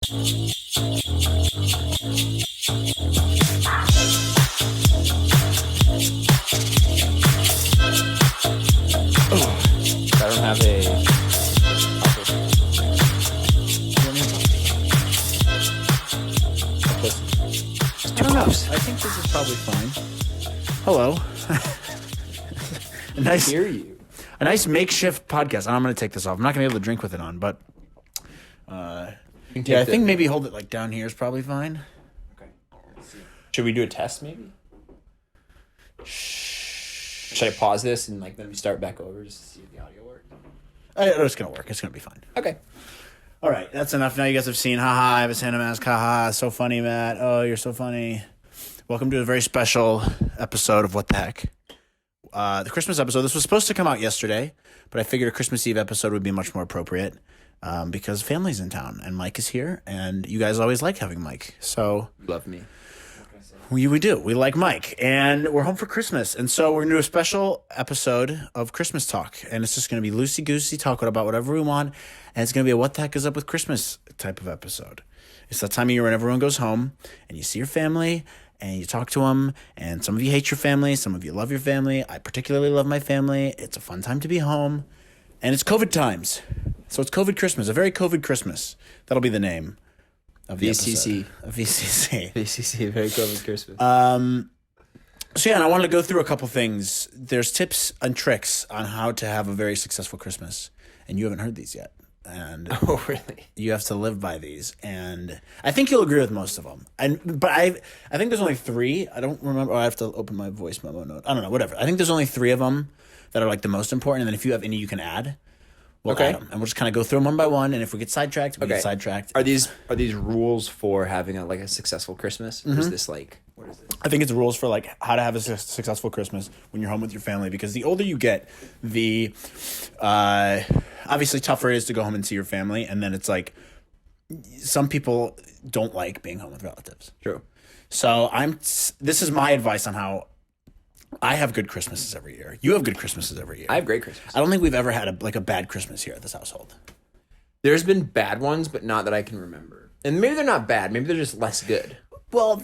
I don't have a... I don't know. I think this is probably fine. Hello. I hear you. A nice makeshift podcast. I'm going to take this off. I'm not going to be able to drink with it on, but I think maybe hold it like down here is probably fine. Okay. Should we do a test maybe? Should I pause this and like then we start back over just to see if the audio works? It's going to work. It's going to be fine. Okay. All right. That's enough. Now you guys have seen, haha, I have a Santa mask, haha, so funny, Matt. Oh, you're so funny. Welcome to a very special episode of What the Heck. The Christmas episode. This was supposed to come out yesterday, but I figured a Christmas Eve episode would be much more appropriate because family's in town and Mike is here, and you guys always like having Mike. So love me. We do. We like Mike, and we're home for Christmas, and so we're gonna do a special episode of Christmas Talk, and it's just gonna be loosey goosey talk about whatever we want, and it's gonna be a What the Heck is up with Christmas type of episode. It's that time of year when everyone goes home and you see your family. And you talk to them, and some of you hate your family, some of you love your family. I particularly love my family. It's a fun time to be home, and it's COVID times. So it's COVID Christmas, a very COVID Christmas. That'll be the name of the VCC. episode. VCC. VCC, very COVID Christmas. So yeah, and I wanted to go through a couple things. There's tips and tricks on how to have a very successful Christmas, and you haven't heard these yet. And oh, really? You have to live by these, and I think you'll agree with most of them. But I think there's only 3. I don't remember. I have to open my voice memo note. I don't know. Whatever. I think there's only 3 of them that are like the most important, and then if you have any, you can add. We'll add them, and we'll just kind of go through them one by one. And if we get sidetracked, we get sidetracked. Are these rules for having a successful Christmas? Or is this like what is this? I think it's rules for like how to have a successful Christmas when you're home with your family, because the older you get, the obviously tougher it is to go home and see your family, and then it's like some people don't like being home with relatives. True. So this is my advice on how I have good Christmases every year. You have good Christmases every year. I have great Christmas. I don't think we've ever had a bad Christmas here at this household. There's been bad ones, but not that I can remember. And maybe they're not bad. Maybe they're just less good. Well,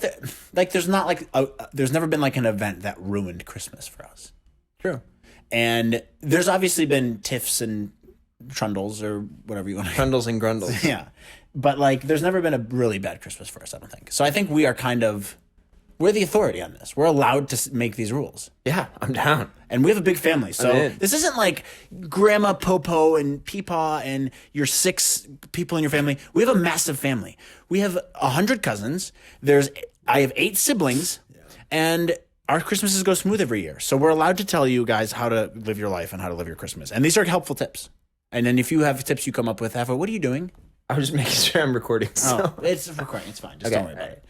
there's not there's never been like an event that ruined Christmas for us. True. And there's obviously been tiffs and trundles or whatever you want to. Trundles and grundles. Yeah. But like there's never been a really bad Christmas for us, I don't think. So I think we are we're the authority on this. We're allowed to make these rules. Yeah, I'm down. And we have a big family. So this isn't like Grandma Popo and Peepaw and your 6 people in your family. We have a massive family. We have 100 cousins. I have 8 siblings. Yeah. And our Christmases go smooth every year. So we're allowed to tell you guys how to live your life and how to live your Christmas. And these are helpful tips. And then if you have tips you come up with, what are you doing? I was just making sure I'm recording. So. Oh, it's recording. It's fine. Just don't worry about it.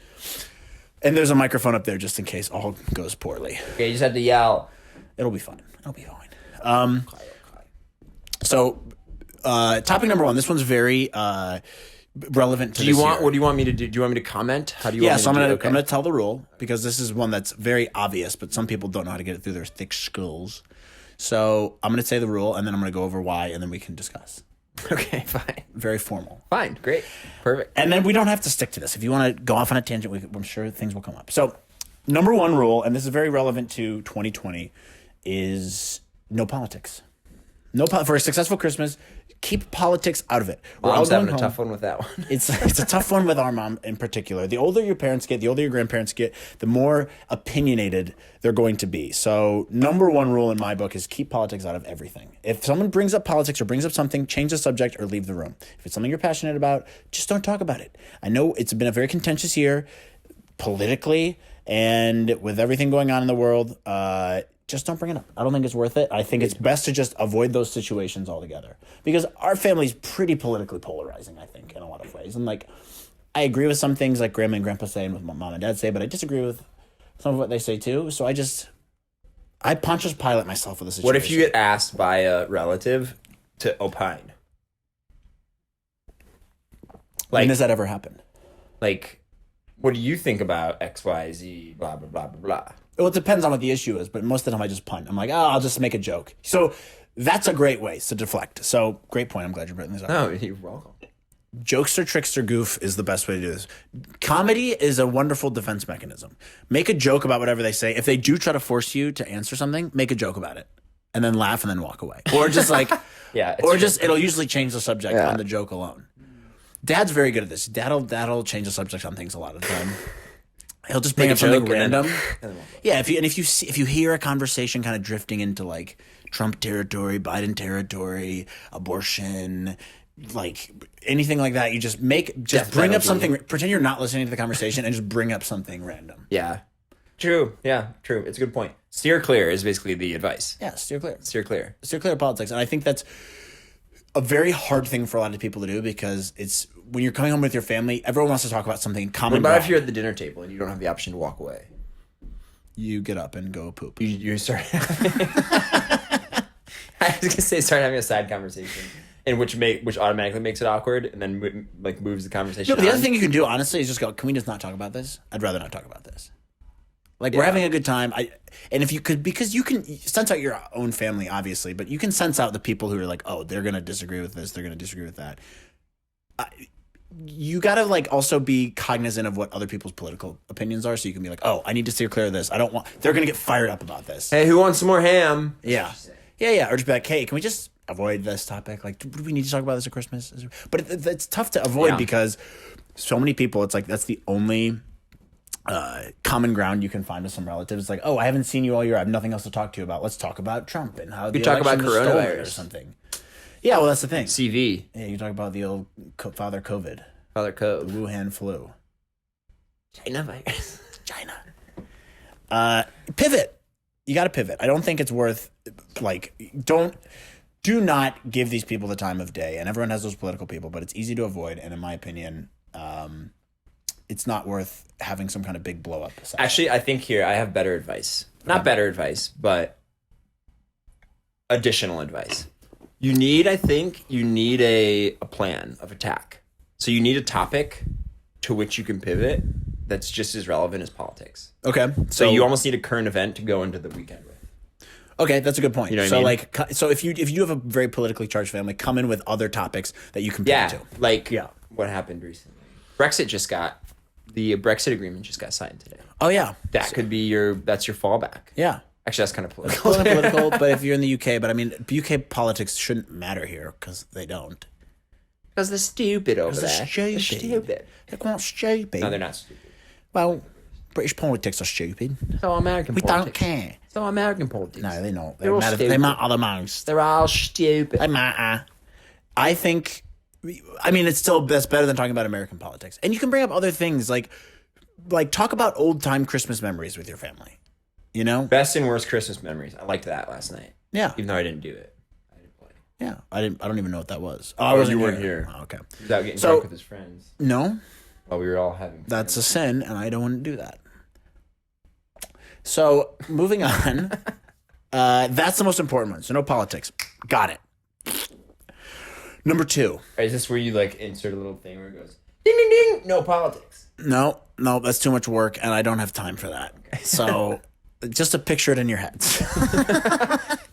And there's a microphone up there just in case all goes poorly. Okay, you just have to yell. It'll be fine. So, topic number 1. This one's very relevant to this year. What do you want me to do? Do you want me to comment? How do you want me to do? I'm going to tell the rule because this is one that's very obvious, but some people don't know how to get it through their thick skulls. So, I'm going to say the rule, and then I'm going to go over why, and then we can discuss. Okay, fine. Very formal. Fine, great. Perfect. And then we don't have to stick to this. If you want to go off on a tangent, I'm sure things will come up. So, number 1 rule, and this is very relevant to 2020, is no politics. For a successful Christmas, keep politics out of it. Mom's having a tough one with that one. It's a tough one with our mom in particular. The older your parents get, the older your grandparents get, the more opinionated they're going to be. So number 1 rule in my book is keep politics out of everything. If someone brings up politics or brings up something, change the subject or leave the room. If it's something you're passionate about, just don't talk about it. I know it's been a very contentious year politically and with everything going on in the world. Just don't bring it up. I don't think it's worth it. I think it's best to just avoid those situations altogether because our family's pretty politically polarizing, I think, in a lot of ways. And like, I agree with some things like Grandma and Grandpa say and what Mom and Dad say, but I disagree with some of what they say too. So I Pontius Pilate myself with the situation. What if you get asked by a relative to opine? When does that ever happen? Like, what do you think about X, Y, Z, blah, blah, blah, blah, blah? Well, it depends on what the issue is, but most of the time I just punt. I'm like, I'll just make a joke. So that's a great way to deflect. So great point. I'm glad you brought this up. No, you're welcome. Jokester, trickster, goof is the best way to do this. Comedy is a wonderful defense mechanism. Make a joke about whatever they say. If they do try to force you to answer something, make a joke about it. And then laugh and then walk away. Or just like, it'll usually change the subject on the joke alone. Dad's very good at this. Dad'll change the subject on things a lot of the time. He'll just bring up something random. Yeah, if you hear a conversation kind of drifting into like Trump territory, Biden territory, abortion, like anything like that, you just bring up something. Pretend you're not listening to the conversation and just bring up something random. Yeah. True. Yeah, true. It's a good point. Steer clear is basically the advice. Yeah, steer clear. Steer clear. Steer clear of politics. And I think that's a very hard thing for a lot of people to do because it's when you're coming home with your family, everyone wants to talk about something common. What about if you're at the dinner table and you don't have the option to walk away? You get up and go poop. You start I was going to say start having a side conversation. And which automatically makes it awkward, and then like moves the conversation. No, but the other thing you can do, honestly, is just go. Can we just not talk about this? I'd rather not talk about this. Like we're having a good time. And if you could, because you can sense out your own family, obviously, but you can sense out the people who are like, oh, they're gonna disagree with this, they're gonna disagree with that. You gotta like also be cognizant of what other people's political opinions are, so you can be like, oh, I need to steer clear of this. I don't want. They're gonna get fired up about this. Hey, who wants some more ham? Yeah. Or just be like, hey, can we just avoid this topic? Like, do we need to talk about this at Christmas? But it's tough to avoid because so many people, it's like that's the only common ground you can find with some relatives. It's like, oh, I haven't seen you all year. I have nothing else to talk to you about. Let's talk about Trump and how the talk about coronavirus or something. Yeah, well, that's the thing. CV. Yeah, you talk about the old Father COVID. Father Cove. The Wuhan flu. China virus. China. Pivot. You got to pivot. I don't think it's worth do not give these people the time of day. And everyone has those political people, but it's easy to avoid. And in my opinion, it's not worth having some kind of big blow up. Actually, I think here I have better advice. Not better advice, but additional advice. You need a plan of attack. So you need a topic to which you can pivot that's just as relevant as politics. Okay. So you almost need a current event to go into the weekend with. Okay, that's a good point. You know what I mean? So if you have a very politically charged family, come in with other topics that you can pivot to. What happened recently. The Brexit agreement just got signed today. Oh yeah. Could be that's your fallback. Yeah. Actually, that's kind of political. Political, but if you're in the UK, but I mean, UK politics shouldn't matter here because they don't. Because they're stupid over there. They're stupid. They're quite stupid. No, they're not stupid. Well, British politics are stupid. So American politics. We don't care. So American politics. No, they're not. They matter the most. They're all stupid. They matter. I think, it's that's better than talking about American politics. And you can bring up other things like talk about old time Christmas memories with your family. You know? Best and worst Christmas memories. I liked that last night. Yeah. Even though I didn't do it. I didn't play. Yeah. I don't even know what that was. Oh, you weren't here. Oh, okay. He was out getting drunk with his friends. No. While we were all having fun. That's a sin, and I don't want to do that. So, moving on. That's the most important one. So, no politics. Got it. Number 2. Is this where you insert a little thing where it goes, ding, ding, ding, no politics? No, that's too much work, and I don't have time for that. Okay. So, just to picture it in your heads.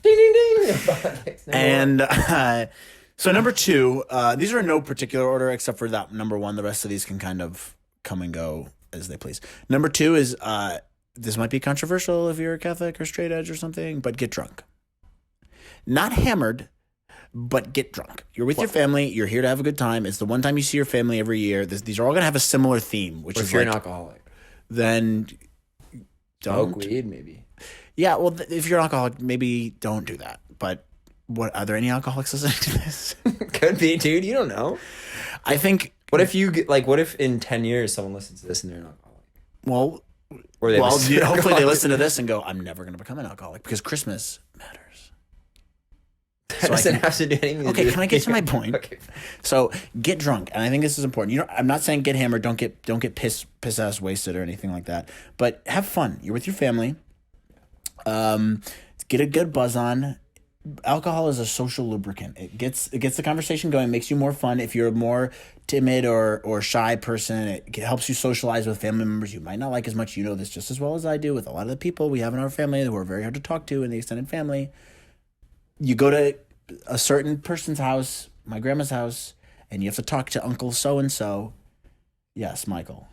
Ding, ding, ding, no politics. No and so number 2, these are in no particular order except for that number 1. The rest of these can kind of come and go as they please. Number 2 is, this might be controversial if you're a Catholic or straight edge or something, but get drunk. Not hammered, but get drunk. You're with your family. You're here to have a good time. It's the one time you see your family every year. These are all going to have a similar theme, which is if you're an alcoholic. Then don't. Smoke weed, maybe. Yeah, well, if you're an alcoholic, maybe don't do that. But are there any alcoholics listening to this? Could be, dude. You don't know. I think. What if in 10 years someone listens to this and they're an alcoholic? Well, hopefully they listen to this and go, I'm never going to become an alcoholic because Christmas matters. That doesn't have to do anything. Okay, can I get to my point? Okay. So get drunk, and I think this is important. I'm not saying get hammered. Don't get piss ass wasted or anything like that. But have fun. You're with your family. Get a good buzz on. Alcohol is a social lubricant. It gets the conversation going, makes you more fun. If you're a more timid or shy person, it helps you socialize with family members you might not like as much. You know this just as well as I do with a lot of the people we have in our family who are very hard to talk to in the extended family. You go to a certain person's house, my grandma's house, and you have to talk to Uncle so-and-so. Yes, Michael.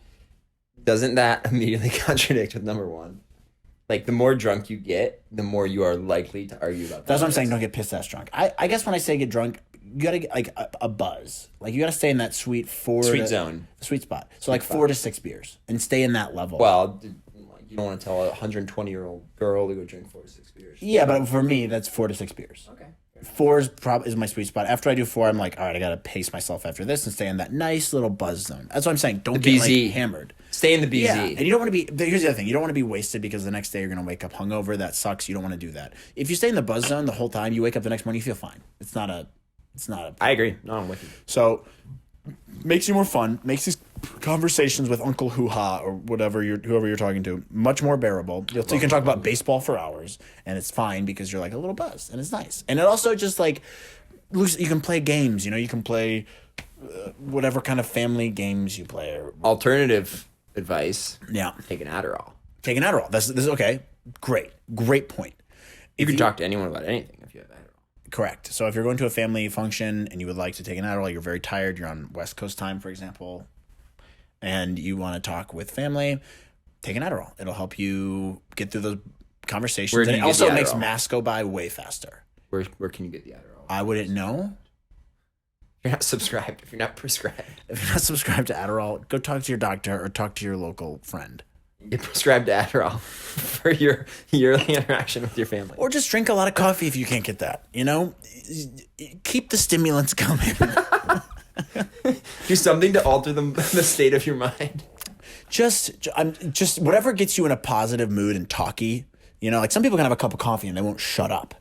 Doesn't that immediately contradict with number one? Like, the more drunk you get, the more you are likely to argue about that. That's what I'm saying. Don't get pissed ass drunk. I guess when I say get drunk, you gotta get like a buzz. Like, you gotta stay in that sweet zone. The sweet spot. So like 4 to 6 beers and stay in that level. Well, you don't want to tell a 120-year-old girl to go drink 4 to 6 beers. Yeah, but for me, that's 4 to 6 beers. Okay. 4 is my sweet spot. After I do 4, I'm like, all right, I gotta pace myself after this and stay in that nice little buzz zone. That's what I'm saying. Don't get like hammered. Stay in the BZ. Yeah, and you don't want to be. Here's the other thing: you don't want to be wasted because the next day you're gonna wake up hungover. That sucks. You don't want to do that. If you stay in the buzz zone the whole time, you wake up the next morning, you feel fine. It's not a. I agree. No, I'm with you. So, makes you more fun. Makes these conversations with Uncle Hoo Ha or whoever you're talking to much more bearable. You can talk about baseball for hours, and it's fine because you're like a little buzzed, and it's nice. And it also just like, you can play games. You can play whatever kind of family games you play. Or alternative advice. Yeah. Take an Adderall. Take an Adderall. This is okay. Great point. You can talk to anyone about anything if you have Adderall. Correct. So if you're going to a family function and you would like to take an Adderall, you're very tired, you're on West Coast time, for example, and you want to talk with family, take an Adderall. It'll help you get through those conversations. And it also makes mass go by way faster. Where can you get the Adderall? I wouldn't know. If you're not subscribed, if you're not prescribed. If you're not subscribed to Adderall, go talk to your doctor or talk to your local friend. Get prescribed to Adderall for your yearly interaction with your family. Or just drink a lot of coffee if you can't get that. Keep the stimulants coming. Do something to alter the state of your mind. Just whatever gets you in a positive mood and talky. Like some people can have a cup of coffee and they won't shut up.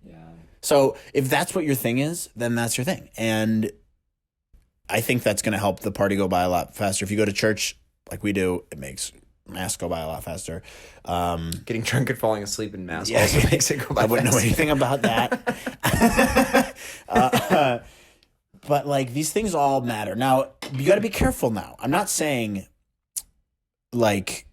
Yeah. So if that's what your thing is, then that's your thing. And I think that's going to help the party go by a lot faster. If you go to church like we do, it makes mass go by a lot faster. Getting drunk and falling asleep in mass also makes it go by I wouldn't know anything about that. But like these things all matter. Now, you got to be careful now. I'm not saying like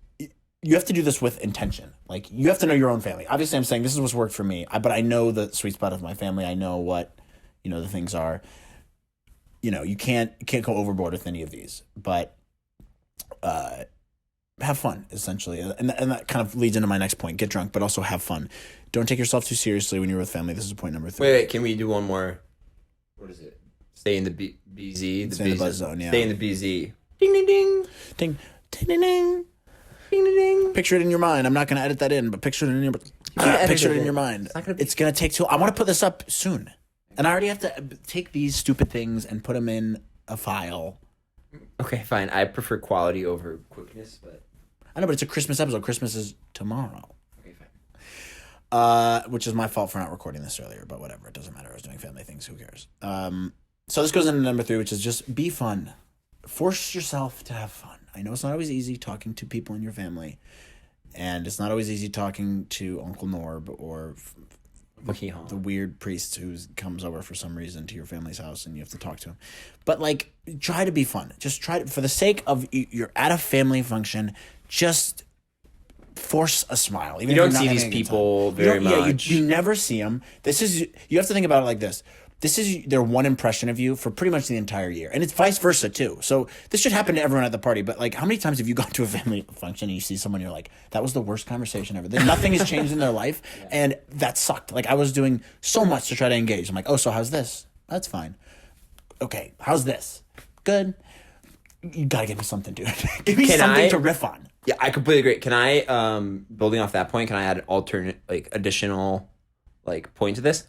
you have to do this with intention. Like you have to know your own family. Obviously, I'm saying this is what's worked for me, but I know the sweet spot of my family. I know what, the things are. You can't go overboard with any of these, but have fun, essentially. And that kind of leads into my next point. Get drunk, but also have fun. Don't take yourself too seriously when you're with family. This is point number 3. Wait, can we do one more? What is it? Stay in the BZ. Stay in the buzz zone, yeah. Stay in the BZ. Ding, ding, ding. Ding, ding, ding, ding. Ding, ding, ding. Picture it in your mind. I'm not going to edit that in, but picture it in your mind. It's going to take too. I want to put this up soon. And I already have to take these stupid things and put them in a file. Okay, fine. I prefer quality over quickness, but I know, but it's a Christmas episode. Christmas is tomorrow. Okay, fine. Which is my fault for not recording this earlier, but whatever. It doesn't matter. I was doing family things. Who cares? So this goes into number 3, which is just be fun. Force yourself to have fun. I know it's not always easy talking to people in your family, and it's not always easy talking to Uncle Norb or the weird priest who comes over for some reason to your family's house and you have to talk to him. But like, try to be fun. Just try to, for the sake of you're at a family function, just force a smile. Even you don't see these people very much. You never see them. You have to think about it like this. This is their one impression of you for pretty much the entire year. And it's vice versa too. So this should happen to everyone at the party. But like, how many times have you gone to a family function and you see someone, you're like, that was the worst conversation ever. Nothing has changed in their life. Yeah. And that sucked. Like I was doing so much to try to engage. I'm like, oh, so how's this? That's fine. Okay. How's this? Good. You gotta give me something, dude. Give me something to riff on. Yeah, I completely agree. Can I, building off that point, can I add an alternate, additional, point to this?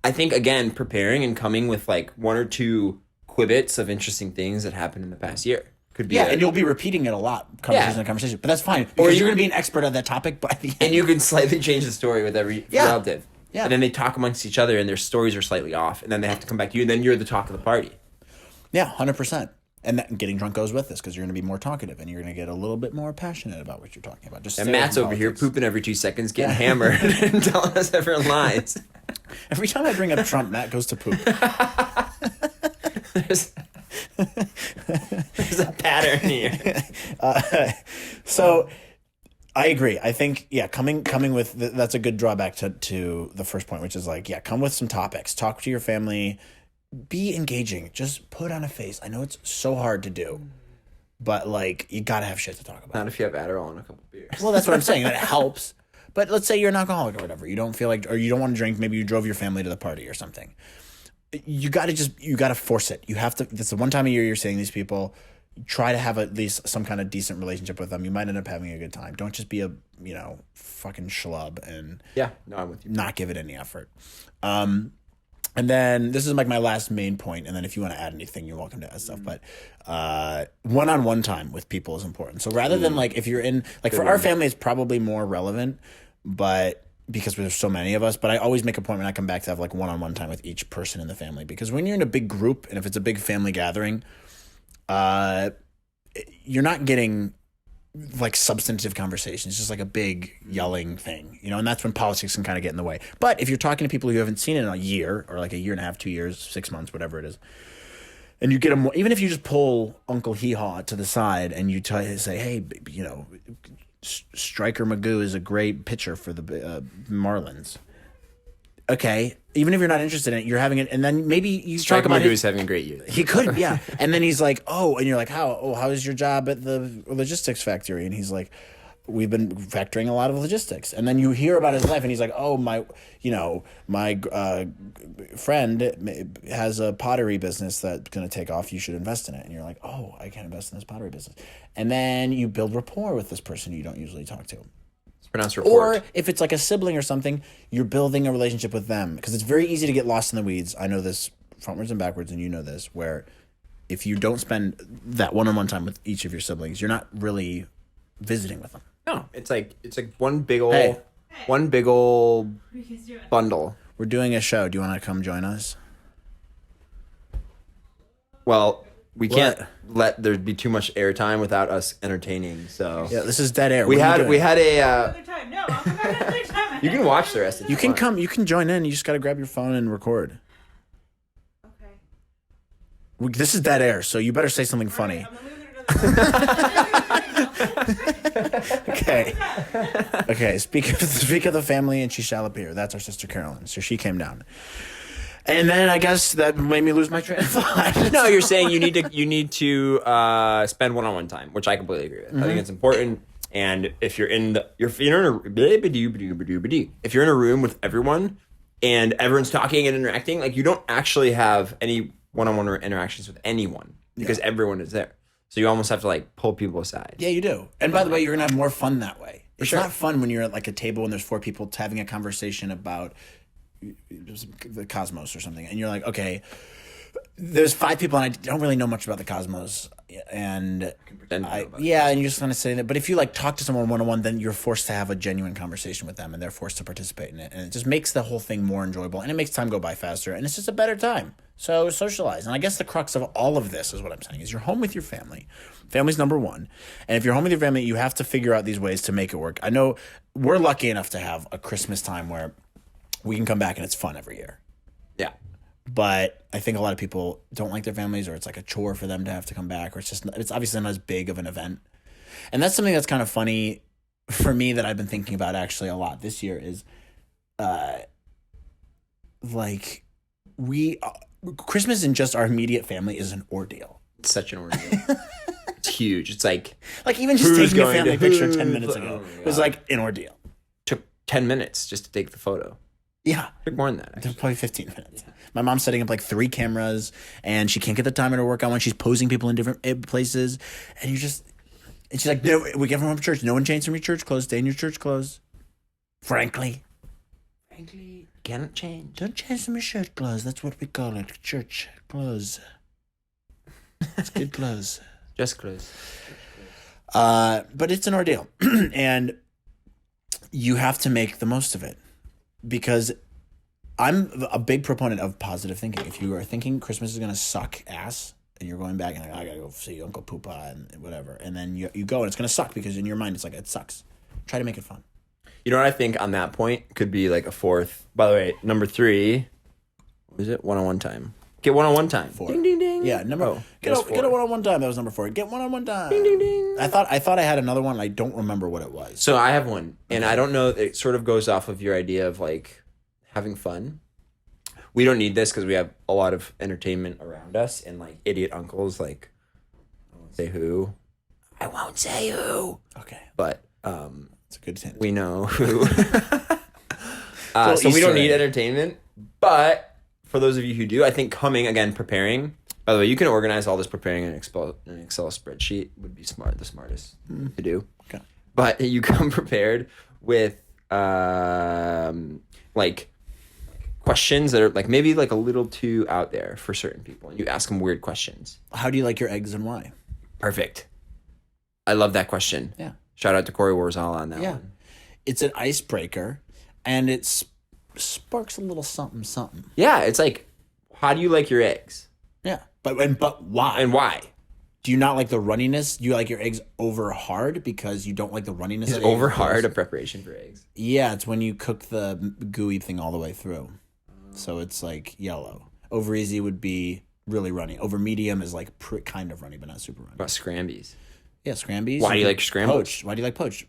I think, again, preparing and coming with, 1 or 2 quibbits of interesting things that happened in the past year. Could be and you'll be repeating it a lot, conversation. But that's fine, because you're going to be an expert at that topic by the end. And you can slightly change the story with every relative. Yeah. And then they talk amongst each other, and their stories are slightly off, and then they have to come back to you, and then you're the talk of the party. Yeah, 100%. And getting drunk goes with this, because you're going to be more talkative, and you're going to get a little bit more passionate about what you're talking about. And Matt's over here pooping every 2 seconds, getting hammered, and telling us everyone lies. Every time I bring up Trump, Matt goes to poop. There's a pattern here. So I agree. I think, coming with that's a good drawback to the first point, which is come with some topics. Talk to your family. be engaging. Just put on a face. I know it's so hard to do, but like you gotta have shit to talk about. Not if you have Adderall and a couple beers. Well, that's what I'm saying. That helps. But let's say you're an alcoholic or whatever. You don't feel like, or you don't want to drink. Maybe you drove your family to the party or something. You gotta force it. You have to. That's the one time a year you're seeing these people. Try to have at least some kind of decent relationship with them. You might end up having a good time. Don't just be a fucking schlub and I'm with you. not give it any effort. And then this is like my last main point. And then if you want to add anything, you're welcome to add stuff. But one-on-one time with people is important. So rather than like if you're in like for our family, it's probably more relevant, but because there's so many of us. But I always make a point when I come back to have like one-on-one time with each person in the family, because when you're in a big group and if it's a big family gathering, you're not getting like substantive conversations. It's just like a big yelling thing, and that's when politics can kind of get in the way. But if you're talking to people who you haven't seen in a year or like a year and a half, 2 years, 6 months, whatever it is, and you get them, even if you just pull Uncle Hee Haw to the side and you say, hey, Striker Magoo is a great pitcher for the Marlins. Okay, even if you're not interested in it, you're having it, and then maybe you talk about Magoo's having a great year. He could, yeah. And then he's like, oh, and you're like, how's your job at the logistics factory? And he's like, we've been factoring a lot of logistics. And then you hear about his life, and he's like, oh, my friend has a pottery business that's going to take off. You should invest in it. And you're like, oh, I can invest in this pottery business. And then you build rapport with this person you don't usually talk to. Pronounced report. Or if it's like a sibling or something, you're building a relationship with them, because it's very easy to get lost in the weeds. I know this frontwards and backwards, and you know this, where if you don't spend that one-on-one time with each of your siblings, you're not really visiting with them. No, it's like one big old bundle. We're doing a show. Do you want to come join us? Well, we can't let there be too much airtime without us entertaining. So yeah, this is dead air. We had a. No, I'll come back another time. You can watch the rest of it. You can come. You can join in. You just got to grab your phone and record. Okay. This is dead air, so you better say something funny. Okay. Okay. Speak of the family, and she shall appear. That's our sister Carolyn. So she came down. And then I guess that made me lose my train of thought. No, you're saying you need to spend one-on-one time, which I completely agree with. Mm-hmm. I think it's important. And if you're in if you're in a room with everyone and everyone's talking and interacting, like you don't actually have any one-on-one interactions with anyone because everyone is there. So you almost have to like pull people aside. Yeah, you do. And by the way, you're gonna have more fun that way. It's sure. not fun when you're at like a table and there's 4 people having a conversation about the cosmos or something, and you're like, okay, there's 5 people and I don't really know much about the cosmos, and and you just kind of say that. But if you like talk to someone one-on-one, then you're forced to have a genuine conversation with them, and they're forced to participate in it, and it just makes the whole thing more enjoyable, and it makes time go by faster, and it's just a better time. So socialize. And I guess the crux of all of this is what I'm saying is you're home with your family. Family's number one. And if you're home with your family, you have to figure out these ways to make it work. I know we're lucky enough to have a Christmas time where we can come back and it's fun every year. Yeah. But I think a lot of people don't like their families, or it's like a chore for them to have to come back, or it's obviously not as big of an event. And that's something that's kind of funny for me that I've been thinking about actually a lot this year is like Christmas in just our immediate family is an ordeal. It's such an ordeal. It's huge. It's like even just taking a family picture 10 minutes ago was like an ordeal. Took 10 minutes just to take the photo. Yeah. Took more than that, actually. Probably 15 minutes. Yeah. My mom's setting up like 3 cameras, and she can't get the timer to work on when she's posing people in different places. And she's like, no, we get from church. No one change from your church clothes. Stay in your church clothes. Frankly, cannot change. Don't change from your shirt clothes. That's what we call it. Church clothes. It's good clothes. Just clothes. But it's an ordeal. And you have to make the most of it. Because I'm a big proponent of positive thinking. If you are thinking Christmas is going to suck ass, and you're going back and like, I got to go see Uncle Poopa and whatever, and then you go and it's going to suck because in your mind it's like, it sucks. Try to make it fun. You know what I think on that point could be like a fourth. By the way, number 3, what is it? One-on-one time. Get one-on-one time. 4. Ding, ding, ding. Yeah, get a one-on-one time. That was number 4. Get one-on-one time. Ding, ding, ding. I thought I had another one. I don't remember what it was. So I have one, and I don't know. It sort of goes off of your idea of like having fun. we don't need this because we have a lot of entertainment around us and like idiot uncles. Like, I won't say who. I won't say who. Okay. But It's a good hint. we know who. So we Easter don't need egg. entertainment. But for those of you who do, I think preparing. By the way, you can organize all this preparing in an Excel spreadsheet would be the smartest to do. Okay. But you come prepared with like questions that are like maybe like a little too out there for certain people, and you ask them weird questions. How do you like your eggs and why? Perfect. I love that question. Yeah. Shout out to Corey Warzala on that Yeah. one. It's an icebreaker, and it sparks a little something, something. Yeah, it's like, how do you like your eggs? Yeah. But why? And why? Do you not like the runniness? Do you like your eggs over hard because you don't like the runniness? Is of over eggs? hard a preparation for eggs? Yeah, it's when you cook the gooey thing all the way through. So it's like yellow. Over easy would be really runny. Over medium is like kind of runny, but not super runny. What about scrambies? Yeah, scrambies. Why do you like scrambled? Poached. Why do you like poached?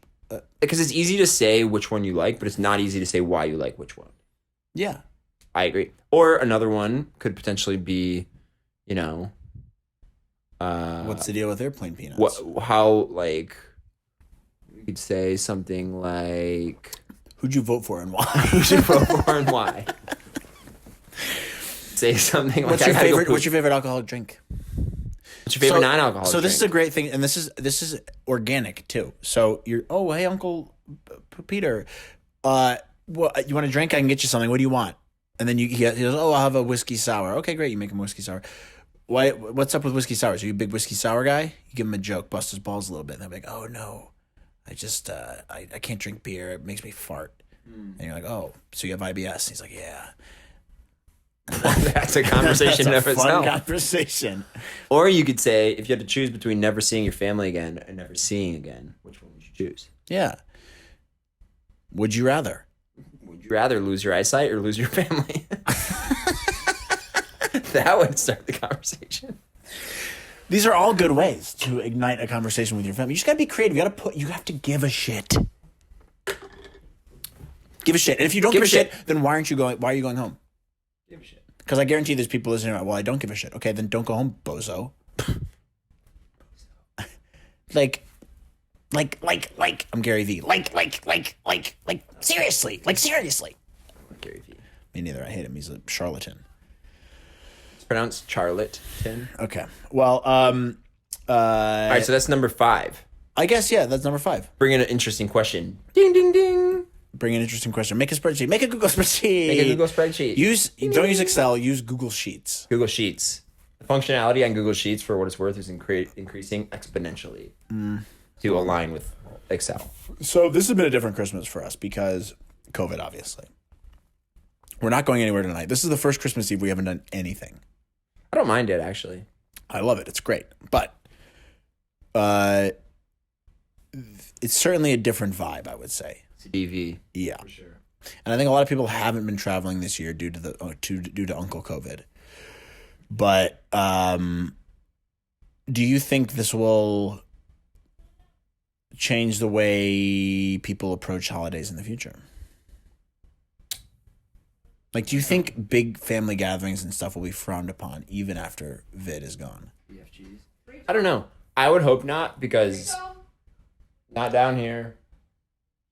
Because it's easy to say which one you like, but it's not easy to say why you like which one. Yeah. I agree. Or another one could potentially be, you know, What's the deal with airplane peanuts? how like you could say something like Who'd you vote for and why? who should vote for and why. Say something like What's your favorite alcoholic drink? What's your favorite non-alcoholic So this is a drink? great thing, and this is organic too. So hey Uncle Peter, what you want a drink? I can get you something. What do you want? And then he goes, I'll have a whiskey sour. Okay, great. You make him whiskey sour. What's up with whiskey sours? Are you a big whiskey sour guy? You give him a joke, bust his balls a little bit, and they're like, oh no, I just I can't drink beer. It makes me fart. And you're like, oh, so you have IBS? And he's like, yeah. That's a conversation in That's a of fun itself. conversation. Or you could say, if you had to choose between never seeing your family again and never seeing again, which one would you choose? Yeah. Would you rather? Would you rather lose your eyesight or lose your family? That would start the conversation. These are all good ways to ignite a conversation with your family. You just gotta be creative. You have to give a shit. Give a shit. And if you don't give a shit, then why are you going home? Give a shit. Because I guarantee there's people listening. Well, I don't give a shit. Okay, then don't go home, bozo. like, I'm Gary V. Seriously. Gary Vee. Me neither. I hate him. He's a charlatan. It's pronounced Charlotte-ton. Okay. Well, All right, so that's number 5. I guess, yeah, that's number 5. Bring in an interesting question. Ding, ding, ding. Bring an interesting question. Make a spreadsheet. Make a Google spreadsheet. Make a Google spreadsheet. Don't use Excel. Use Google Sheets. Google Sheets. The functionality on Google Sheets, for what it's worth, is increasing exponentially to align with Excel. So this has been a different Christmas for us because COVID, obviously. We're not going anywhere tonight. This is the first Christmas Eve we haven't done anything. I don't mind it, actually. I love it. It's great. But it's certainly a different vibe, I would say. It's a DV. Yeah. For sure. And I think a lot of people haven't been traveling this year due to Uncle COVID. But do you think this will change the way people approach holidays in the future? Like, do you think big family gatherings and stuff will be frowned upon even after vid is gone? BFGs. I don't know. I would hope not, because not down here.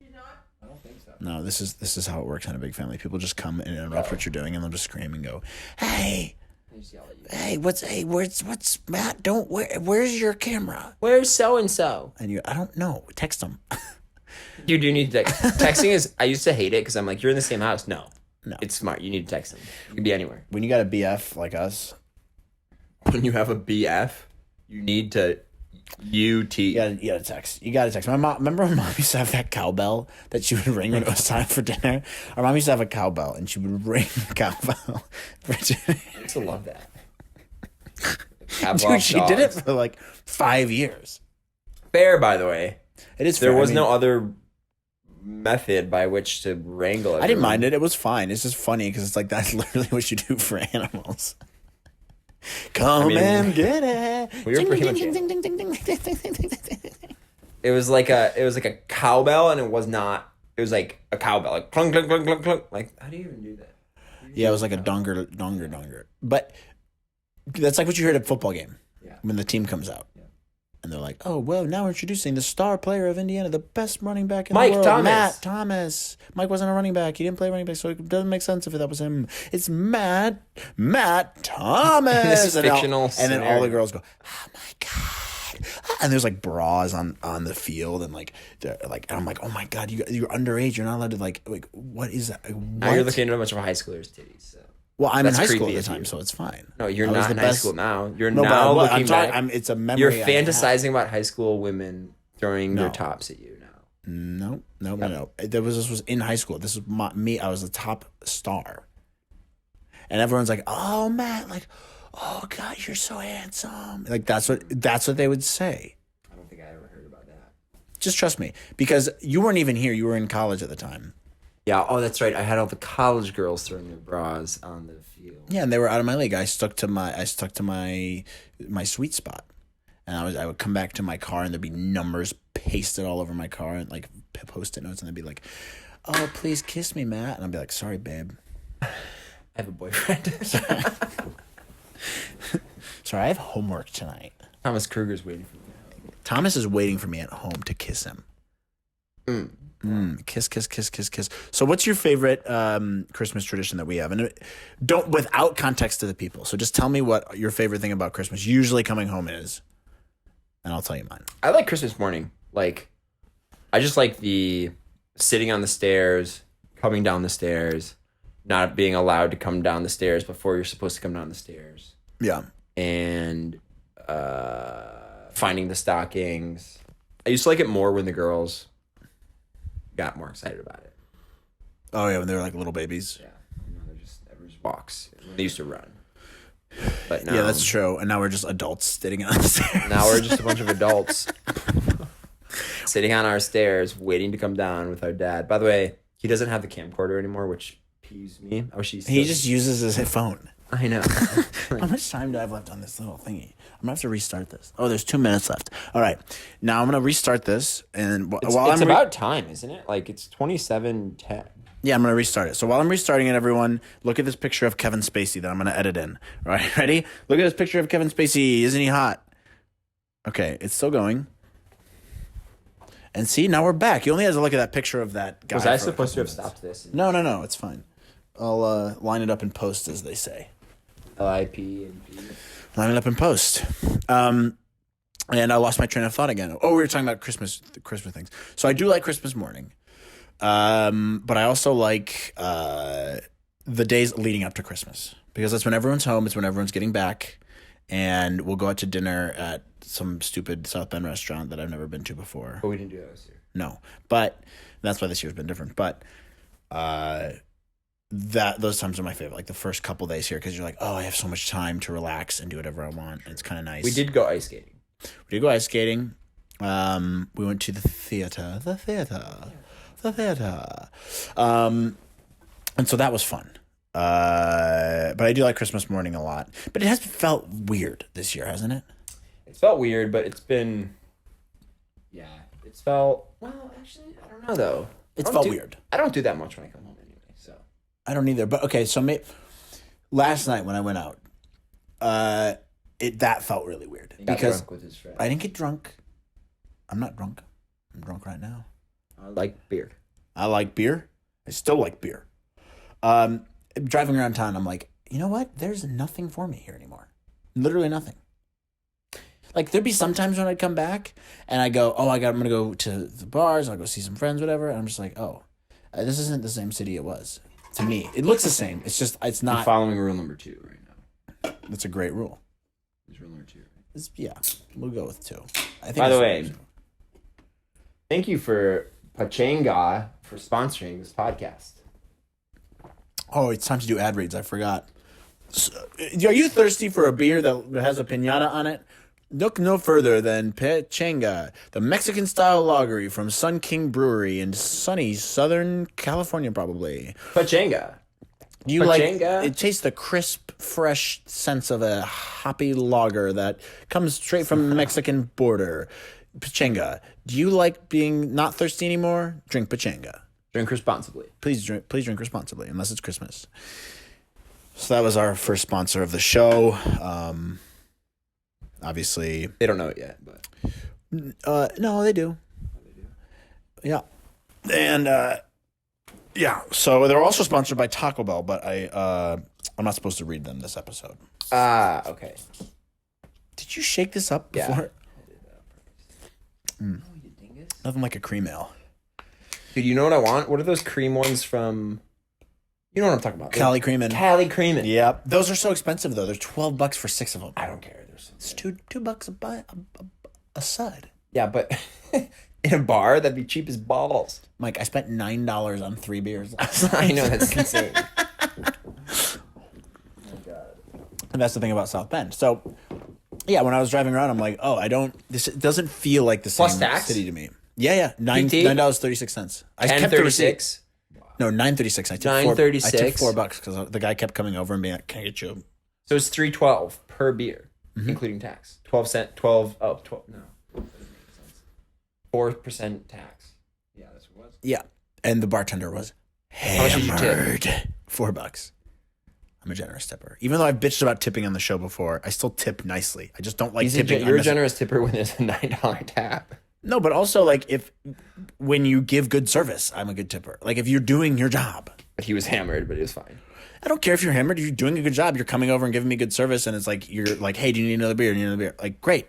I don't think so. No, this is how it works in a big family. People just come and interrupt what you're doing, and they'll just scream and go, "Hey, what's Matt? Where's your camera? Where's so and so? And I don't know. Text them. You do need to text. Texting is. I used to hate it because I'm like, you're in the same house. No, it's smart. You need to text them. You can be anywhere. When you got a BF like us, When you have a BF, you need to you gotta text. You gotta text. My mom. Remember when mom used to have that cowbell that she would ring when it was time for dinner? Our mom used to have a cowbell, and she would ring the cowbell for dinner. I used to love that. Dude, she did it for like 5 years. Fair, by the way. It is. There fair. was no other method by which to wrangle it. I didn't mind it. It was fine. It's just funny because it's like that's literally what you do for animals. Come and get it. We were pretty much ding, ding, ding, ding, ding, ding, ding, ding, ding, ding. It was like a cowbell, and it was not. It was like a cowbell, like clunk clunk clunk clunk clunk. Like, how do you even do that? Yeah, it was like a donger. But that's like what you heard at a football game. Yeah. When the team comes out. Yeah. And they're like, oh, well, now we're introducing the star player of Indiana, the best running back in the world. Thomas. Matt Thomas. Mike wasn't a running back. He didn't play running back, so it doesn't make sense if that was him. It's Matt Thomas. This is fictional. And then all the girls go, oh, my God. And there's like bras on the field, and and I'm like, oh my God, you're underage. You're not allowed to like what is that? What? Now you're looking at a bunch of high schoolers' titties. So. Well, I'm in That's high school creepy at the of time, you. so it's fine. No, you're I was not the in high best- school now. You're No, now but looking back. it's a memory. You're I have. fantasizing about high school women throwing No. their tops at you now. No. This was in high school. This was me. I was the top star, and everyone's like, "Oh, Matt, like, oh God, you're so handsome." Like that's what they would say. I don't think I ever heard about that. Just trust me, because you weren't even here. You were in college at the time. Yeah. Oh, that's right. I had all the college girls throwing their bras on the field. Yeah, and they were out of my league. I stuck to my sweet spot, and I would come back to my car, and there'd be numbers pasted all over my car, and like post-it notes, and they'd be like, "Oh, please kiss me, Matt," and I'd be like, "Sorry, babe. I have a boyfriend. Sorry, I have homework tonight." Thomas Kruger's waiting for me. Thomas is waiting for me at home to kiss him. Kiss. So what's your favorite Christmas tradition that we have? And don't without context to the people. So just tell me what your favorite thing about Christmas usually coming home is, and I'll tell you mine. I like Christmas morning. Like, I just like the sitting on the stairs, coming down the stairs, not being allowed to come down the stairs before you're supposed to come down the stairs. Yeah. And finding the stockings. I used to like it more when the girls got more excited about it. Oh yeah, when they were like little babies. Yeah, everyone just walks. They used to run, but now, Yeah, that's true. And now we're just adults sitting on the stairs. Now we're just a bunch of adults sitting on our stairs, waiting to come down with our dad. By the way, he doesn't have the camcorder anymore, which peeves me. I wish He just uses his phone. I know. How much time do I have left on this little thingy? I'm gonna have to restart this. Oh, there's 2 minutes left. All right, now I'm gonna restart this, and It's about time, isn't it? Like it's 27:10. Yeah, I'm going to restart it. So while I'm restarting it, everyone, look at this picture of Kevin Spacey that I'm going to edit in. All right, ready? Look at this picture of Kevin Spacey. Isn't he hot? Okay, it's still going. And see, now we're back. You only have to look at that picture of that guy. Was I for a supposed to couple have minutes. stopped this? No, it's fine. I'll line it up in post, as they say. LIP and P. Line it up in post. And I lost my train of thought again. Oh, we were talking about the Christmas things. So I do like Christmas morning. But I also like the days leading up to Christmas, because that's when everyone's home. It's when everyone's getting back, and we'll go out to dinner at some stupid South Bend restaurant that I've never been to before. But we didn't do that this year. No, but that's why this year's been different. But those times are my favorite, like the first couple days here, because you're like, oh, I have so much time to relax and do whatever I want. And it's kind of nice. We did go ice skating. We did go ice skating. We went to the theater. And so that was fun. But I do like Christmas morning a lot. But it has felt weird this year, hasn't it? It's felt weird, but it's been... Yeah. It's felt... Well, actually, I don't know, though. It's felt weird. I don't do that much when I come home anyway, so... I don't either. But, okay, so last night when I went out, that felt really weird. He got because drunk with his friend. I didn't get drunk. I'm not drunk. I'm drunk right now. I like beer. I like beer. I still like beer. Driving around town, I'm like, you know what? There's nothing for me here anymore. Literally nothing. Like, there'd be some times when I'd come back and I go, oh, I'm going to go to the bars. I'll go see some friends, whatever. And I'm just like, oh, this isn't the same city it was. To me, it looks the same. It's just, it's not. I'm following rule number 2 right now. That's a great rule. It's rule number 2. Yeah, we'll go with 2. I think. By the way, thank you for Pachanga for sponsoring this podcast. Oh, it's time to do ad reads. I forgot. So, are you thirsty for a beer that has a piñata on it? Look no further than Pachanga, the Mexican-style lagery from Sun King Brewery in sunny Southern California, probably. Pachanga. You Pachanga? like it tastes the crisp, fresh sense of a hoppy lager that comes straight from the Mexican border. Pachanga. Do you like being not thirsty anymore? Drink Pachanga. Drink responsibly. Please drink responsibly, unless it's Christmas. So that was our first sponsor of the show. Obviously, They don't know it yet, but no, they do. Yeah, and yeah. So they're also sponsored by Taco Bell, but I'm not supposed to read them this episode. okay. Did you shake this up before? Oh, you dingus. Nothing like a cream ale. Dude, you know what I want? What are those cream ones from? You know what I'm talking about? Cali Creamin'. Cali Creamin'. Yep. Those are so expensive though. They're $12 for 6 of them. I don't care. They're so It's $2 a sud. Yeah, but in a bar, that'd be cheap as balls. Mike, I spent $9 on 3 beers. I know, that's insane. And that's the thing about South Bend. So, yeah, when I was driving around, I'm like, oh, this doesn't feel like the Plus same tax? city to me. Yeah, PT? $9.36. I kept the receipt. $10.36. No, $9.36. I took $9.36. I took $4 because the guy kept coming over and being like, "Can I get you?" So it's $3.12 per beer, including tax. 12 no. 4% tax. Yeah, that's what it was. Yeah, and the bartender was much did you tip? hammered. $4. I'm a generous tipper. Even though I've bitched about tipping on the show before, I still tip nicely. I just don't like tipping. You're a generous tipper when there's a $9 tap. No, but also like when you give good service, I'm a good tipper. Like if you're doing your job. But he was hammered, but he was fine. I don't care if you're hammered. You're doing a good job. You're coming over and giving me good service, and it's like you're like, hey, do you need another beer? Do you need another beer? Like, great.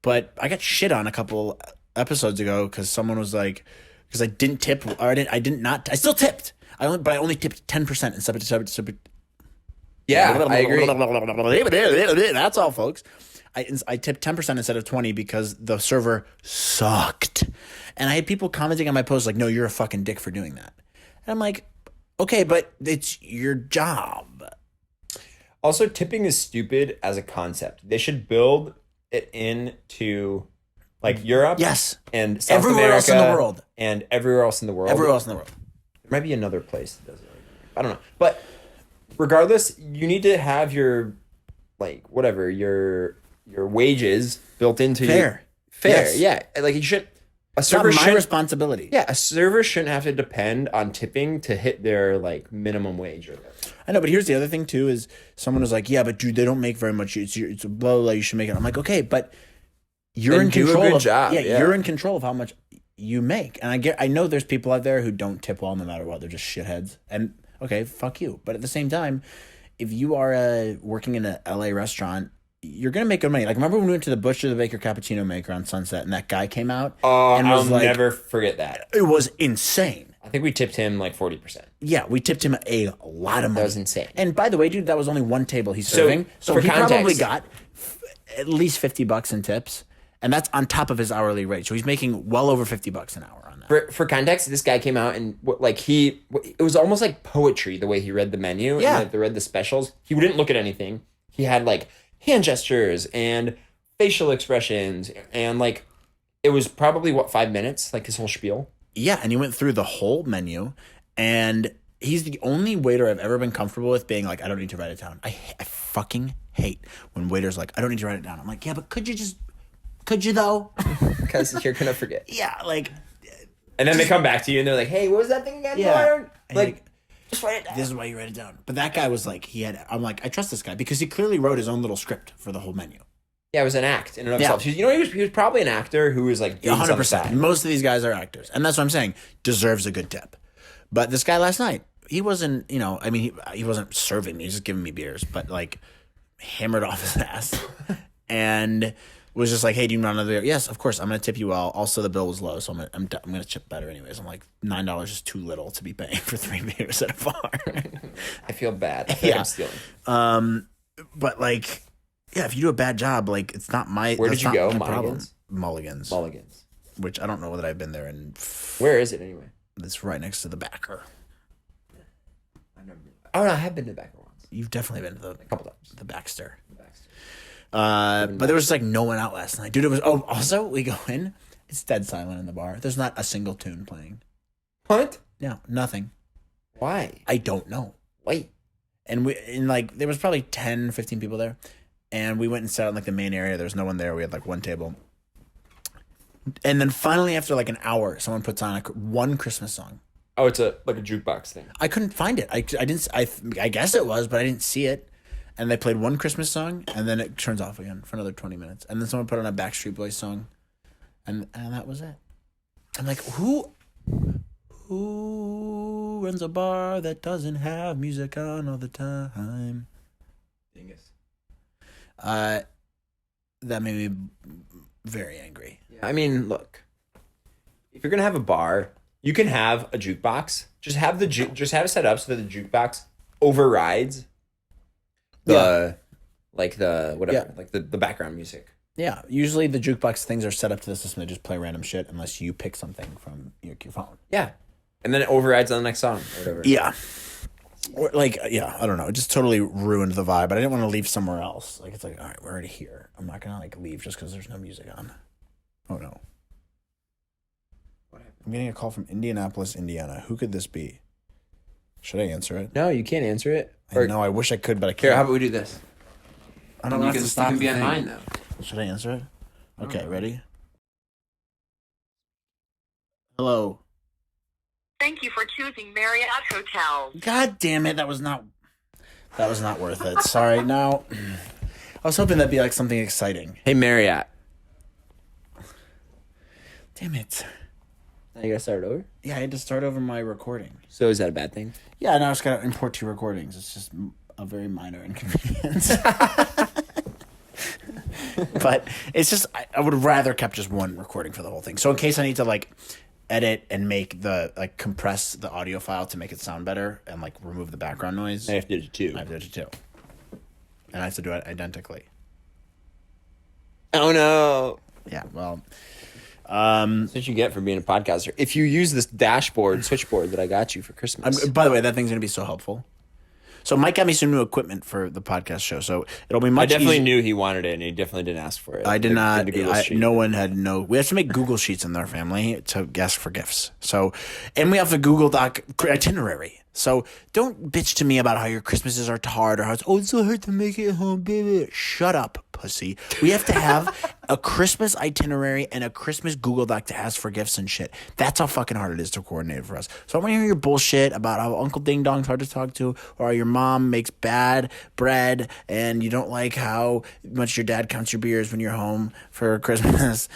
But I got shit on a couple episodes ago because someone was like, because I didn't tip, or I still tipped. I only tipped 10% instead of. Yeah, I agree. That's all, folks. I tipped 10% instead of 20 because the server sucked. And I had people commenting on my post like, no, you're a fucking dick for doing that. And I'm like, okay, but it's your job. Also, tipping is stupid as a concept. They should build it into like Europe, Yes, and South everywhere America, else in the world. and everywhere else in the world. Everywhere else in the world. There might be another place that does it. I don't know, but regardless, you need to have your like whatever your wages built into Fair. Yes. Yeah, like you should. A It's not server my should. responsibility. Yeah, a server shouldn't have to depend on tipping to hit their like minimum wage or whatever. I know, but here's the other thing too: is someone was like, "Yeah, but dude, they don't make very much. It's a blah, blah blah. You should make it." I'm like, okay, but you're Then in do a control good of job, yeah. You're in control of how much you make, and I know there's people out there who don't tip well no matter what. They're just shitheads, and okay, fuck you. But at the same time, if you are working in a LA restaurant, you're gonna make good money. Like, remember when we went to the Butcher the Baker Cappuccino Maker on Sunset, and that guy came out and I'll was like, never forget that. it was insane. I think we tipped him like 40%. Yeah, we tipped him a lot of money. That was insane. And by the way, dude, that was only one table he's serving. So for he probably context- got at least $50 in tips, and that's on top of his hourly rate. So he's making well over $50 an hour on that. For context, this guy came out and it was almost like poetry the way he read the menu. Yeah. And read the specials. He wouldn't look at anything. He had like hand gestures and facial expressions, and like it was probably 5 minutes, like his whole spiel. Yeah, and he went through the whole menu, and he's the only waiter I've ever been comfortable with being like, I don't need to write it down. I fucking hate when waiters like, I don't need to write it down. I'm like, yeah, but could you though? Because you're gonna forget. Yeah, like, And then they come back to you and they're like, "Hey, what was that thing again?" Yeah. Lauren?" And Like, just write it down. this is why you write it down. But that guy was like, I'm like, I trust this guy because he clearly wrote his own little script for the whole menu. Yeah, it was an act in and of Yeah. itself. He was probably an actor who was like doing this on the 100%. side. Most of these guys are actors. And that's what I'm saying. Deserves a good tip. But this guy last night, he wasn't, he wasn't serving me. He was just giving me beers. But like hammered off his ass. And was just like, hey, do you want another beer? Yes, of course. I'm going to tip you well. Also, the bill was low. So I'm going to chip better anyways. I'm like, $9 is too little to be paying for 3 beers at a bar. I feel bad. I feel like I'm stealing. But like, yeah, if you do a bad job, like it's not my. Where that's did you not go? my problem. Mulligan's? Mulligan's. Mulligan's. Which I don't know that I've been there, and Where is it anyway? it's right next to the Backer. I've never been. Oh, no, I have been to the back once. You've definitely been to A couple times. the Baxter. Baxter. But there was just like no one out last night, dude. It was. Oh, also we go in. It's dead silent in the bar. There's not a single tune playing. What? No, nothing. Why? I don't know. Wait. And there was probably 10, 15 people there. And we went and sat out in like the main area. There was no one there. We had like one table. And then finally, after like an hour, someone puts on one Christmas song. Oh, it's a jukebox thing. I couldn't find it. I didn't. I guess it was, but I didn't see it. And they played one Christmas song, and then it turns off again for another 20 minutes. And then someone put on a Backstreet Boys song, and that was it. I'm like, who runs a bar that doesn't have music on all the time? Dingus. That made me very angry. Yeah, I mean, look, if you're gonna have a bar, you can have a jukebox. Just have it set up so that the jukebox overrides the the background music. Yeah, usually the jukebox things are set up to the system. They just play random shit unless you pick something from your phone. Yeah, and then it overrides on the next song or whatever. Yeah. Or I don't know. It just totally ruined the vibe. But I didn't want to leave somewhere else. Like, it's like, all right, we're already here. I'm not gonna leave just because there's no music on. Oh no. What happened? I'm getting a call from Indianapolis, Indiana. Who could this be? Should I answer it? No, you can't answer it. I know. I wish I could, but I Here, can't. how about we do this? I don't know. You can be on mine though. Should I answer it? Okay, ready? Hello. Thank you for choosing Marriott Hotels. God damn it! That was not worth it. Sorry. No. I was hoping that'd be like something exciting. Hey, Marriott. Damn it. Now you gotta start over? Yeah, I had to start over my recording. So is that a bad thing? Yeah, now I just gotta import 2 recordings. It's just a very minor inconvenience. But it's just, I would have rather kept just 1 recording for the whole thing. So in case I need to edit and make compress the audio file to make it sound better and remove the background noise. I have to do 2. I have to do 2. And I have to do it identically. Oh no. Yeah, well. That's what you get for being a podcaster. If you use this switchboard that I got you for Christmas. By the way, that thing's going to be so helpful. So Mike got me some new equipment for the podcast show, so it'll be much I definitely easier. knew he wanted it, and he definitely didn't ask for it. I did not. No one had no. We have to make Google Sheets in our family to ask for gifts. So, and we have the Google Doc itinerary. So don't bitch to me about how your Christmases are hard or how it's so hard to make it home, baby. Shut up, pussy. We have to have a Christmas itinerary and a Christmas Google Doc to ask for gifts and shit. That's how fucking hard it is to coordinate for us. So I want to hear your bullshit about how Uncle Ding Dong's hard to talk to, or how your mom makes bad bread and you don't like how much your dad counts your beers when you're home for Christmas.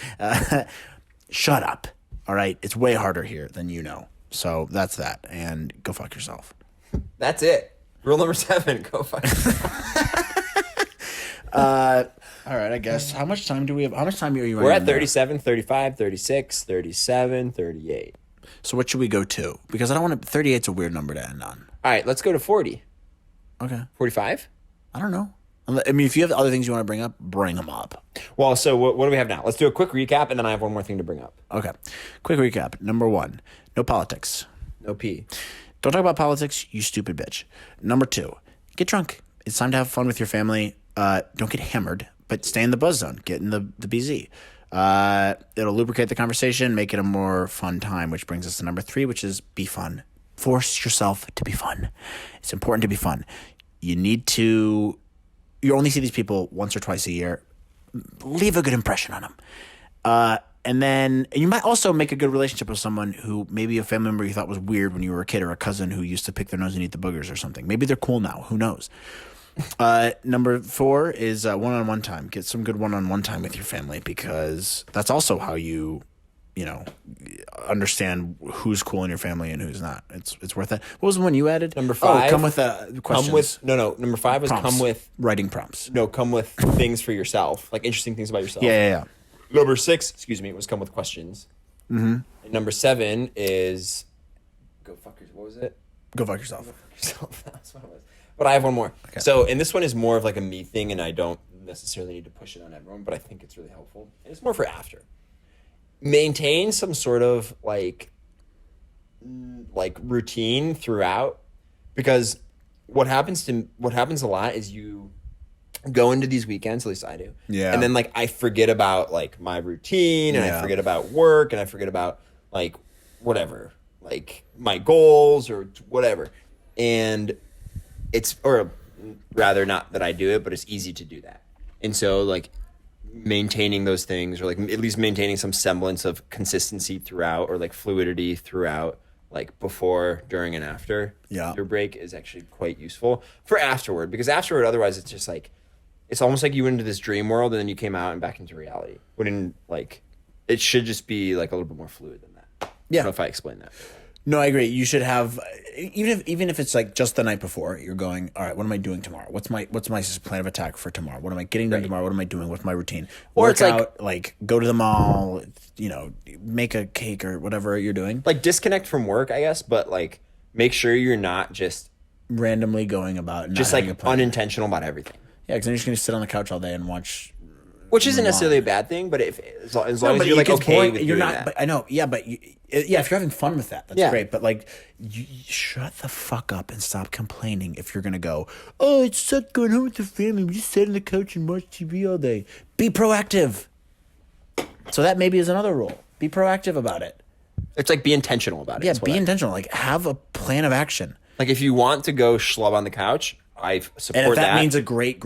Shut up. All right? It's way harder here than you know. So that's that. And go fuck yourself. That's it. Rule number 7, go fuck yourself. All right, I guess. How much time do we have? How much time are you running? We're at 37, 35, 36, 37, 38. So what should we go to? Because I don't want to... 38's a weird number to end on. All right, let's go to 40. Okay. 45? I don't know. I mean, if you have other things you want to bring up, bring them up. Well, so what do we have now? Let's do a quick recap, and then I have one more thing to bring up. Okay. Quick recap. Number 1, no politics. No P. Don't talk about politics, you stupid bitch. Number 2, get drunk. It's time to have fun with your family. Don't get hammered, but stay in the buzz zone. Get in the BZ. It'll lubricate the conversation, make it a more fun time, which brings us to number 3, which is be fun. Force yourself to be fun. It's important to be fun. You only see these people once or twice a year. Leave a good impression on them. And you might also make a good relationship with someone who maybe a family member you thought was weird when you were a kid, or a cousin who used to pick their nose and eat the boogers or something. Maybe they're cool now. Who knows? Number 4 is one-on-one time. Get some good one-on-one time with your family, because that's also how you understand who's cool in your family and who's not. It's worth it. What was the one you added? Number 5. Come with questions. Number 5 was prompts. come with writing prompts. No, come with things for yourself, like interesting things about yourself. Yeah. Number 6, was come with questions. Mm-hmm. And number 7 is go fuck yourself. What was it? Go fuck yourself. Go fuck yourself. That's what it was. But I have one more. Okay. So, and this one is more of like a me thing, and I don't necessarily need to push it on everyone, but I think it's really helpful. And it's more for after. Maintain some sort of like routine throughout, because what happens a lot is you go into these weekends, at least I do. Yeah. And then I forget about my routine, and I forget about work, and I forget about whatever, my goals or whatever. And or rather, not that I do it, but it's easy to do that. And so maintaining those things, or at least maintaining some semblance of consistency throughout, or fluidity throughout, like before, during, and after Yeah. your break is actually quite useful for afterward, because afterward, otherwise it's just like, it's almost like you went into this dream world and then you came out and back into reality. Wouldn't like, it should just be like a little bit more fluid than that. I don't know if I explained that. No, I agree. You should have, even if it's like just the night before, you're going, all right, what am I doing tomorrow? What's my plan of attack for tomorrow? What am I getting done tomorrow? What am I doing? What's my routine? Or Work it's out, like go to the mall, make a cake or whatever you're doing. Like disconnect from work, I guess, but like make sure you're not just Randomly going about, not just having like a plan. unintentional about everything. Yeah, because then you're just going to sit on the couch all day and watch. Which isn't necessarily a bad thing, but as long as you're like gets okay boring. with you're doing not. that. But I know, yeah, but if you're having fun with that, that's Yeah. great. But like, you shut the fuck up and stop complaining. If you're gonna go, oh, it's sucked going home with the family. We just sit on the couch and watch TV all day. Be proactive. So that maybe is another rule. Be proactive about it. It's like be intentional about it. Yeah, is what be intentional. Like have a plan of action. Like if you want to go schlub on the couch, I support And if that that. means a great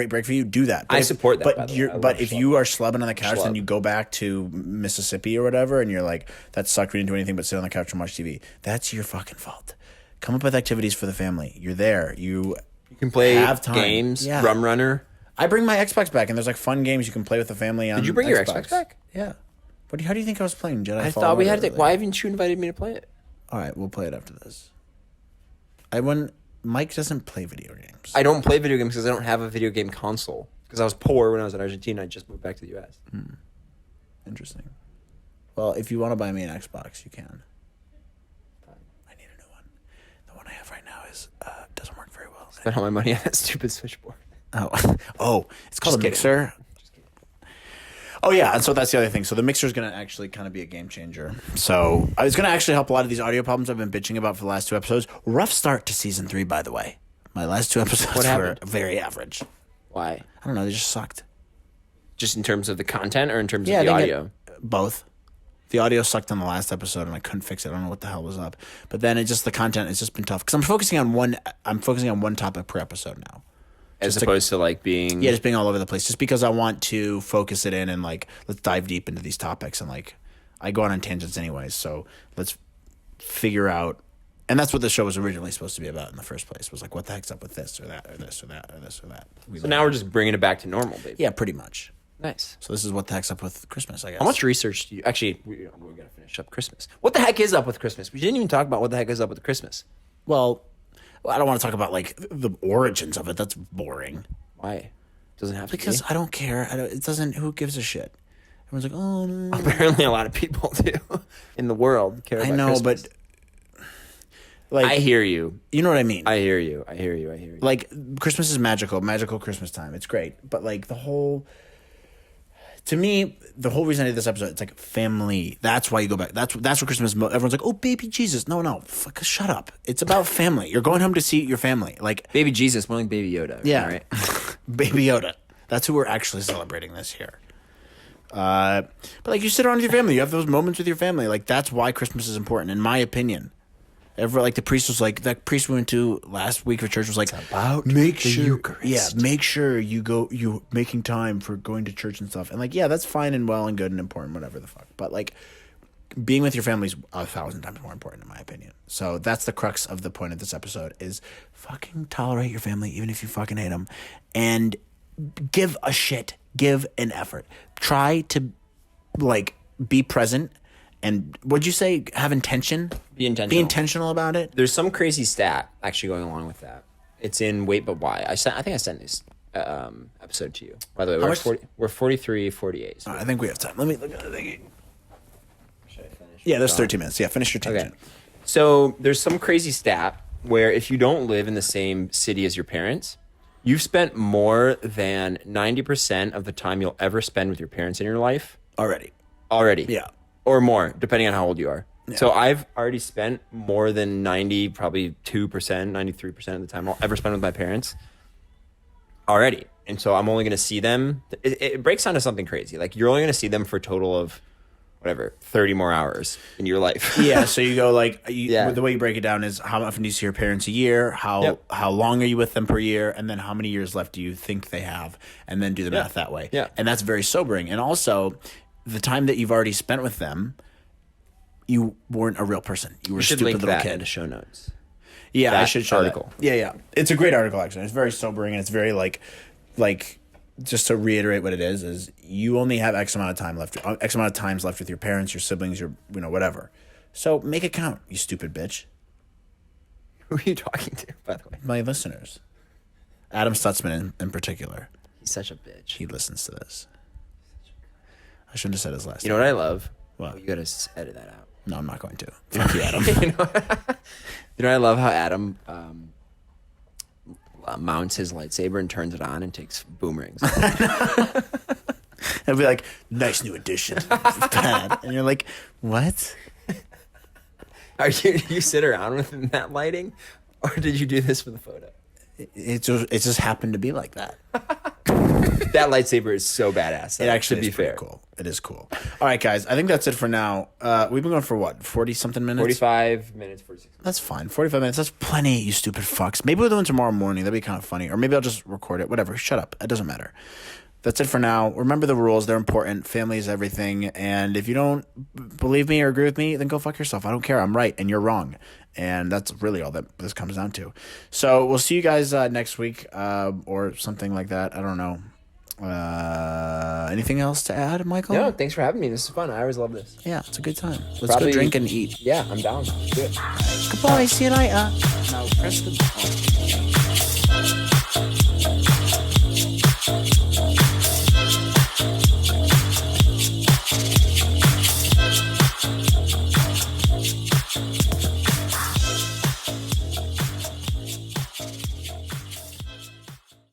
break for you, do that. But I support that, But by the way. I love if schlub. you are slubbing on the couch, Schlub. then you go back to Mississippi or whatever, and you're like, that sucked. We didn't do anything but sit on the couch and watch TV. That's your fucking fault. Come up with activities for the family. You're there. You can play have time. games, Yeah. Rum Runner. I bring my Xbox back, and there's like fun games you can play with the family on. Did you bring your Xbox back? Yeah. How do you think I was playing Jedi? I Fallen thought we had Order to. earlier? Why haven't you invited me to play it? All right, we'll play it after this. Mike doesn't play video games. I don't play video games because I don't have a video game console. Because I was poor when I was in Argentina. I just moved back to the U.S. Interesting. Well, if you want to buy me an Xbox, you can. I need a new one. The one I have right now doesn't work very well. Spent all my money on that stupid switchboard. Oh, it's called a kidding. mixer. Oh yeah, and so that's the other thing. So the mixer is going to actually kind of be a game changer. So it's going to actually help a lot of these audio problems I've been bitching about for the last 2 episodes. Rough start to season 3, by the way. My last 2 episodes What were happened? very average. Why? I don't know. They just sucked. Just in terms of the content or in terms of I the think audio? both. The audio sucked on the last episode, and I couldn't fix it. I don't know what the hell was up. But then the content has just been tough because I'm focusing on one topic per episode now. As opposed to like being... Yeah, just being all over the place. Just because I want to focus it in and like let's dive deep into these topics, and like I go on tangents anyways. So let's figure out, and that's what the show was originally supposed to be about in the first place. Was like, what the heck's up with this or that or this or that or this or that. So now we're just bringing it back to normal, baby. Yeah, pretty much. Nice. So this is what the heck's up with Christmas, I guess. How much research do you... Actually, we got to finish up Christmas. What the heck is up with Christmas? We didn't even talk about what the heck is up with Christmas. Well, I don't want to talk about like the origins of it. That's boring. Why? It doesn't have to Because be. I don't care. It doesn't. Who gives a shit? Everyone's like, oh, no. Apparently, a lot of people do in the world care about I know, Christmas. but like, I hear you. you know what I mean. I hear you. Like Christmas is magical Christmas time. It's great, but like to me, the whole reason I did this episode, it's like family. That's why you go back. That's what Christmas. Everyone's like, oh, baby Jesus. No, shut up. It's about family. You're going home to see your family. Like, Baby Jesus, more like Baby Yoda. yeah, Right? Baby Yoda. That's who we're actually celebrating this year. But like, you sit around with your family. You have those moments with your family. Like, that's why Christmas is important, in my opinion. The priest was like, that priest we went to last week for church was like, about make the sure, Eucharist. yeah, make sure you making time for going to church and stuff. And like, yeah, that's fine and well and good and important, whatever the fuck. But like, being with your family is 1,000 times more important, in my opinion. So that's the crux of the point of this episode: is fucking tolerate your family, even if you fucking hate them, and give a shit, give an effort, try to like be present. And what'd you say? Have intention? Be intentional. Be intentional about it. There's some crazy stat actually going along with that. It's in Wait But Why. I think I sent this episode to you. By the way, we're 43, 48. So I think we have time. Let me look at the thing. should I finish? Yeah, there's 13 minutes. Yeah, finish your tangent. Okay. So there's some crazy stat where if you don't live in the same city as your parents, you've spent more than 90% of the time you'll ever spend with your parents in your life Already. Yeah. Or more, depending on how old you are. Yeah. So I've already spent more than probably 93% of the time I'll ever spend with my parents already. And so I'm only going to see them. It breaks down to something crazy. Like, you're only going to see them for a total of, 30 more hours in your life. Yeah, so you go like, the way you break it down is how often do you see your parents a year? How long are you with them per year? And then how many years left do you think they have? And then do the math that way. Yeah. And that's very sobering. And also, the time that you've already spent with them, you weren't a real person. You were a should stupid link little that kid. in the show notes. Yeah, I that should show article. that. Yeah. It's a great article, actually. It's very sobering, and it's very, like, just to reiterate what it is you only have X amount of times left with your parents, your siblings, your, whatever. So make it count, you stupid bitch. Who are you talking to, by the way? My listeners. Adam Stutzman in particular. He's such a bitch. He listens to this. I shouldn't have said his last You know what I love? What? Oh, you gotta edit that out. No, I'm not going to. Fuck you, Adam. You know, I love how Adam mounts his lightsaber and turns it on and takes boomerangs. I'd be like, nice new addition. Bad. And you're like, what? Do you sit around with that lighting, or did you do this for the photo? It just happened to be like that. That lightsaber is so badass. It actually to is be pretty fair. cool. It is cool. All right, guys. I think that's it for now. We've been going for what? 40-something minutes? 45 minutes, 46 minutes. That's fine. 45 minutes. That's plenty, you stupid fucks. Maybe we'll do it tomorrow morning. That'd be kind of funny. Or maybe I'll just record it. Whatever. Shut up. It doesn't matter. That's it for now. Remember the rules. They're important. Family is everything. And if you don't believe me or agree with me, then go fuck yourself. I don't care. I'm right and you're wrong. And that's really all that this comes down to. So we'll see you guys next week or something like that. I don't know. Anything else to add, Michael? No, thanks for having me. This is fun. I always love this. Yeah, it's a good time. Let's go drink and eat. Yeah, I'm down. Let's do it. Goodbye. See you later. Now press the...